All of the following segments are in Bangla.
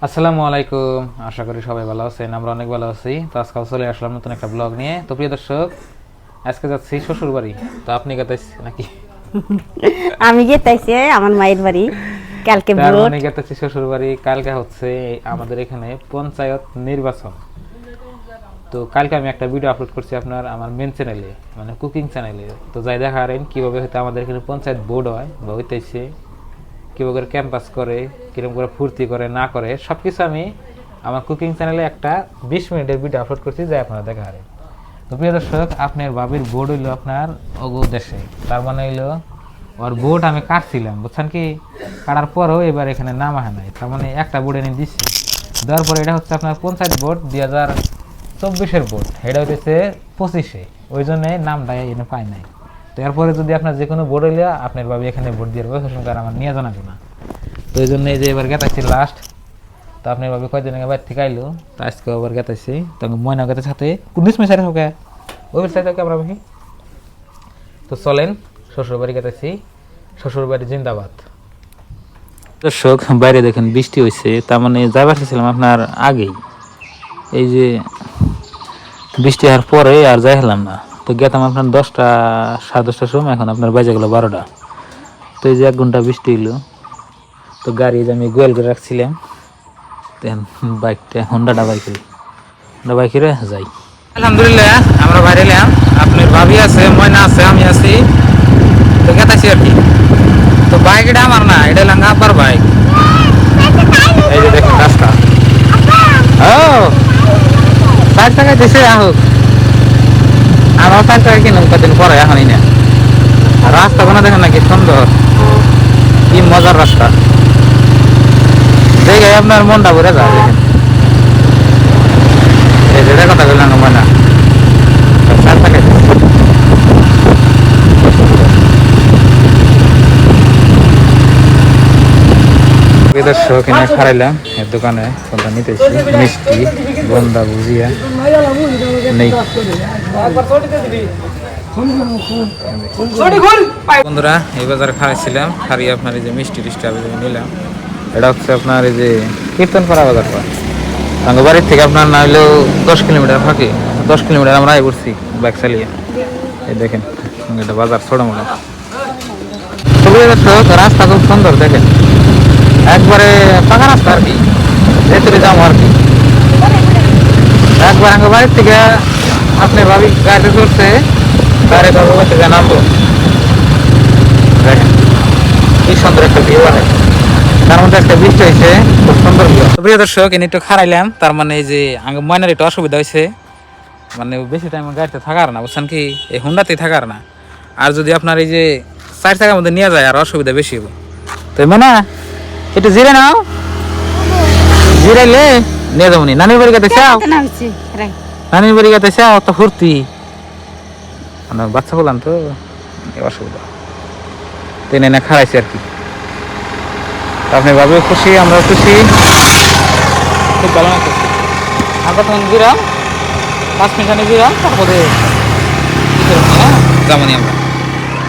আসসালামু আলাইকুম, আশা করি সবাই ভালো আছেন। আমরা অনেক ভালো আছি। তো আজকাল চলে আসলাম নতুন একটা ব্লগ নিয়ে। তো প্রিয় দর্শক, আজকে যাচ্ছি শ্বশুর বাড়ি। তো আপনি গেতেছি নাকি? আমি গেতাইছি আমার মায়ের বাড়ি। কালকে তার ভোট। মানে গেতেছি শ্বশুর বাড়ি। কালকে হচ্ছে আমাদের এখানে পঞ্চায়েত নির্বাচন। তো কালকে আমি একটা ভিডিও আপলোড করছি আপনার আমার মেন চ্যানেলে, মানে কুকিং চ্যানেলে। তো যাই দেখারেন কিভাবে হয়তো আমাদের এখানে পঞ্চায়েত বোর্ড হয় বা হইতেছে, কীভাবে করে ক্যাম্পাস করে, কীরকম করে ফুর্তি করে না করে, সব কিছু আমি আমার কুকিং চ্যানেলে একটা 20 মিনিটের ভিডিও আপলোড করছি, যাই আপনারা দেখা হারেন। তো প্রিয় দর্শক, আপনার বাবির বোর্ড হইলো আপনার অগো দেশে, তার মানে হইলো ওর বোর্ড আমি কাটছিলাম, বুঝছেন কি? কাটার পরেও এবার এখানে নাম আহে নাই, তার মানে একটা বোর্ড এনে দিচ্ছি। দেওয়ার পরে এটা হচ্ছে আপনার পঞ্চায়েত বোর্ড 2024-এর বোর্ড, এটা হইতেছে 25-এ, ওই জন্যে নামটা এনে পাই নাই। তো এরপরে যদি আপনার যে কোনো বোর্ড হইলে আপনার বাবু এখানে ভোট দিয়ে সঙ্গে আমার নিয়ে জানাবে না। তো এই জন্য এই যে এবার গেতাইছি লাস্ট। তো আপনার বাবু কয়দিন আগে বাইর থেকে আইলো, তো আজকে আবার গেতাইছি। তো ময়না গেতে সাথে 19 মিনিট হোক ওই সাইড আমরা বাকি। তো চলেন শ্বশুর বাড়ি গেতেছি, শ্বশুর বাড়ি জিন্দাবাদ। দর্শক বাইরে দেখেন বৃষ্টি হয়েছে, তার মানে যাবার ছিলাম আপনার আগেই, এই যে বৃষ্টি হওয়ার পরে আর যাই হলাম না। তো গেতাম আপনার 10টা 10:30টার সময়, এখন আপনার বাজে গেলো 12টা। তো এই যে 1 ঘন্টা বৃষ্টি হইলো। তো গাড়ি যে আমি গোয়াল করে রাখছিলাম, বাইকটা হন্ডাটা বাইকের যাই। আলহামদুলিল্লাহ আমরা বাইরে এলাম, আপনার ভাবি আছে, ময়না আছে, আমি আছি। তো গেতাছি আর কি। তো বাইক এটা আমার না, এটা লাঙ্গা আব্বার বাইক। এই যে দেখেন রাস্তা, ও 4 টাকা দিছে আহুক, আমার 4 টাকা কিনুন কদিন পরে, এখনই না। রাস্তা কোনো দেখেন নাকি সুন্দর, কি মজার রাস্তা, দেখে আপনার মনটা ভরে যায়। দেখেন এই যে কথা বললাম ময়না 4 টাকা দর্শক কিনে খারাইলাম এর দোকানে, কোনটা নিতেছি মিষ্টি, বন্দা, ভুজিয়া নেই। বন্ধুরা এই বাজারে খারাইছিলাম, খারিয়ে আপনার এই যে মিষ্টি টিষ্টি আমি নিলাম। এটা হচ্ছে আপনার এই যে কীর্তনপাড়া বাজার পর আমার বাড়ির থেকে আপনার না হলেও 10 কিলোমিটার ফাঁকে, 10 কিলোমিটার আমরা আগে করছি বাইক চালিয়ে। এই দেখেন এটা বাজার ছোট মোটো। রাস্তা খুব সুন্দর, দেখেন একবারে পাকা রাস্তা আর কি, ভেতরে যাবো আর কি। একবার আমার বাড়ির থেকে আপনি ভাবি গাড়ি করছে, গাড়ি বাবু কাছে জানাবো। দেখেন কি সুন্দর একটা ভিউ আছে, তার মধ্যে একটা বৃষ্টি হয়েছে, খুব সুন্দর ভিউ। প্রিয় দর্শক এনে একটু খারাইলাম, তার মানে এই যে আমার ময়নার একটু অসুবিধা হয়েছে, মানে বেশি টাইম গাড়িতে থাকার না, বুঝছেন কি? এই হুন্ডাতেই থাকার না। আর যদি আপনার এই যে 4 টাকার মধ্যে নিয়ে যায় আর অসুবিধা বেশি হবে। তো মানে একটু জিরে নাও, জিরাইলে নিয়ে যাবো নি নানির বাড়ি গেতে চাও, নানির বাড়ি গেতে চাও তো ফুর্তি, মানে বাচ্চা বললাম তো অসুবিধা, তো এনে খারাইছি আর কি। আপনি ভাবেও খুশি, আমরাও খুশি, খুব ভালো লাগছে। আমরা তখন জিরাম 5 মিনিট জিরাম, তারপরে যেমনই আমরা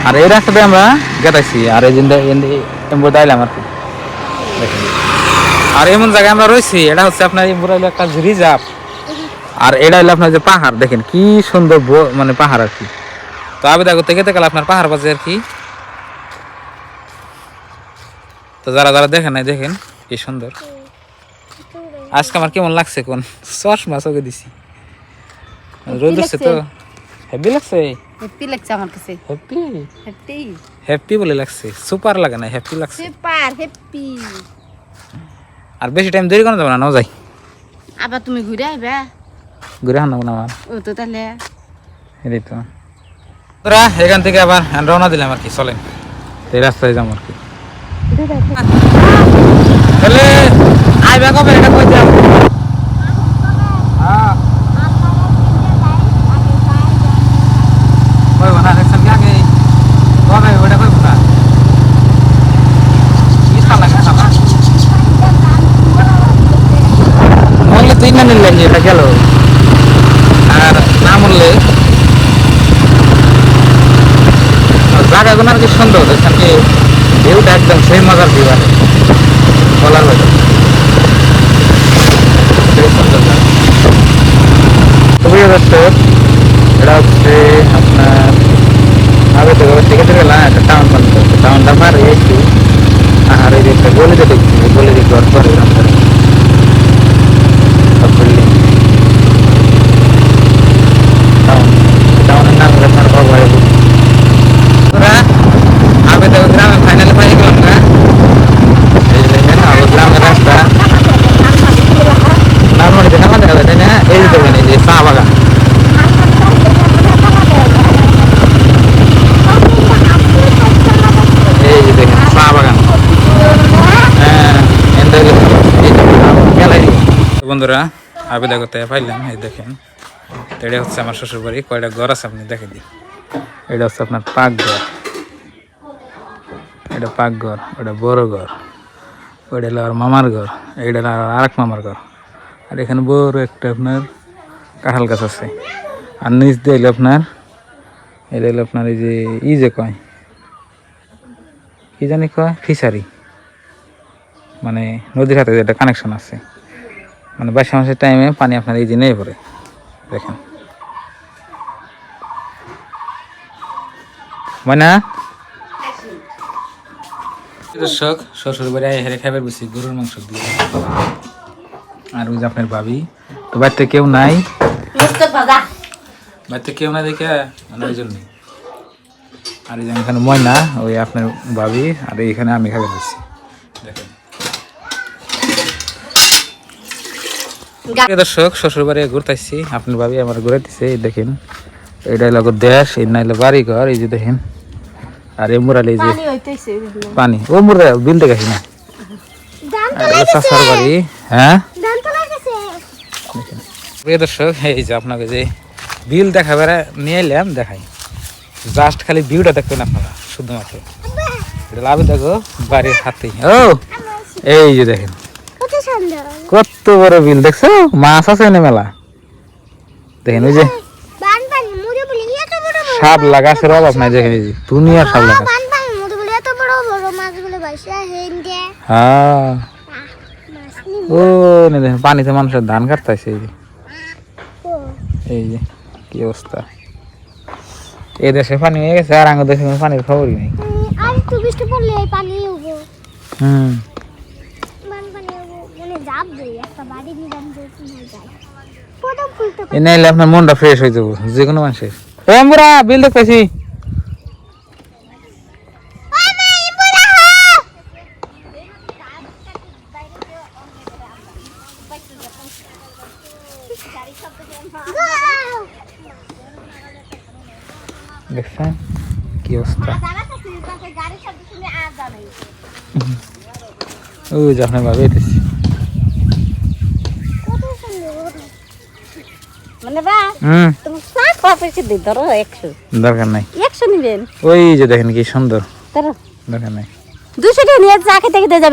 আর এই রাস্তাতে আমরা গেতাইছি। আর এই দাইলাম আর কি। আর এমন জায়গায় আমরা রয়েছি, এটা হচ্ছে আপনার একটা রিজার্ভ, আর এটা হলো আপনার যে পাহাড়, দেখেন কি সুন্দর মানে পাহাড় আর কি। তো আবেদা করতে গেতে গেলে আপনার পাহাড় বাজে আর কি। তো যারা যারা দেখেন নাই, দেখেন কি সুন্দর। আজকে আমার কেমন লাগছে কোন, চশমা চোখে দিছি, রোদ হচ্ছে তো হেভি লাগছে। হ্যাপি লাগছে আমার কাছে, হ্যাপি হ্যাপি হ্যাপি বলে লাগছে, সুপার লাগে না, হ্যাপি লাগছে, সুপার হ্যাপি। আর বেশি টাইম দেরি করা যাবে না, নাও যাই। আবার তুমি ঘুরে আইবা, ঘুরে আনবো না আমার, ও তো তাহলে এই তো তোরা এখান থেকে আবার রওনা দিলাম আর কি। চলেন এই রাস্তায় যাবো আর কি। তাহলে আইবা কবে এটা কই যাবো? হ্যাঁ কই বনা দেখছেন কি আগে কবে ওটা কই বনা ইসা লাগে না মরলে তুই না নিলেন এটা গেল, আর না মরলে জায়গাগুলো আর কি সুন্দর, দেখছেন কি ভিউটা একদম সেই মজার ভিউ আছে বলার হয়তো। প্রিয় দর্শক, এটা হচ্ছে আপনার আগে থেকে থেকে গেলাম একটা টাউন বানতে হচ্ছে, টাউনটা মার এসছি। আর এই যে একটা গলিতে দেখছি, গলিতে ঘর করে টাউনের নাম আপনার বাবা। আমি তো গ্রামে ফাইনালে পাই গেলাম না, এই যে দেখেন আমার গ্রামের রাস্তা নারমালিতে নামা দেখা যায়, তাই না? এই যে দেখেন এই যে চা বাগান, এই যে দেখেন চা বাগান। হ্যাঁ, বন্ধুরা আবেদা করতে পাইলাম, এই দেখেন এটা হচ্ছে আমার শ্বশুর বাড়ি। কয়টা ঘর আছে আপনি দেখে দিই। এটা হচ্ছে আপনার পাকঘর, এটা পাকঘর, ওটা বড় ঘর, ওইটা হলো আর মামার ঘর, এইটা হলো আর এক মামার ঘর। আর এখানে বড় একটা আপনার কাঁঠাল গাছ আছে। আর নিচ দিয়ে এলো আপনার, এটা হলো আপনার এই যে যে কয় কি জানি কয় ফিশারি, মানে নদীর হাতে যেটা কানেকশন আছে, মানে 22 মাসের টাইমে পানি আপনার এই যে নেই পড়ে। দেখেন ময়না দর্শক, শ্বশুর বাড়ি হেরে খাবার বেশি গরুর মাংস দিয়ে। আর ওই যে আপনার ভাবি, তো বাড়িতে কেউ নাই, বাড়িতে কেউ নাই দেখে মানে ওই জন্যই। আর এই যে এখানে ময়না, ওই আপনার ভাবি, আর এইখানে আমি খাবার বেশি। দেখেন দর্শক, শ্বশুর বাড়ি ঘুরতেছি, আপনার ভাবি আমার ঘুরাইতেছে। দেখেন এটা হলো দেশ, এই নাইলে বাড়ি ঘর, এই যে দেখেন। আর এই মুরালি যে পানি, ও মুরা বিল দেখাছি না, চাষার বাড়ি। হ্যাঁ প্রিয় দর্শক, এই যে আপনাকে যে বিল দেখাবে নিয়ে এলাম, দেখাই জাস্ট খালি ভিউটা দেখবেন আপনারা শুধুমাত্র। এটা লাভ দেখো বাড়ির হাতে। ও এই যে দেখেন কত বড় বিল, দেখছো? মাছ আছে না মেলা। দেখেন ওই যে সাপ লাগাছের অভাব নাই, দেখেন এই যে দুনিয়ার সাপ লাগা। হ্যাঁ ও না দেখেন পানিতে মানুষের ধান কাটতেছে। এই যে এই যে কি অবস্থা, এই দেশে পানি হয়ে গেছে, আর আঙ্গুর দেশে পানির খবরই নেই। হুম এনে এলে আপনার মনটা ফ্রেশ হয়ে যাবো যে কোনো মানুষের। ও আমরা বিল দেখতেছি, দেখছেন কি অবস্থা। ওই যে আপনার ভাবে এসেছি। দরকার নাই, ওই যে দেখেন কি সুন্দর, দরকার নাই। 200 টাকা নিয়ে চা খেতে খেতে যাবে।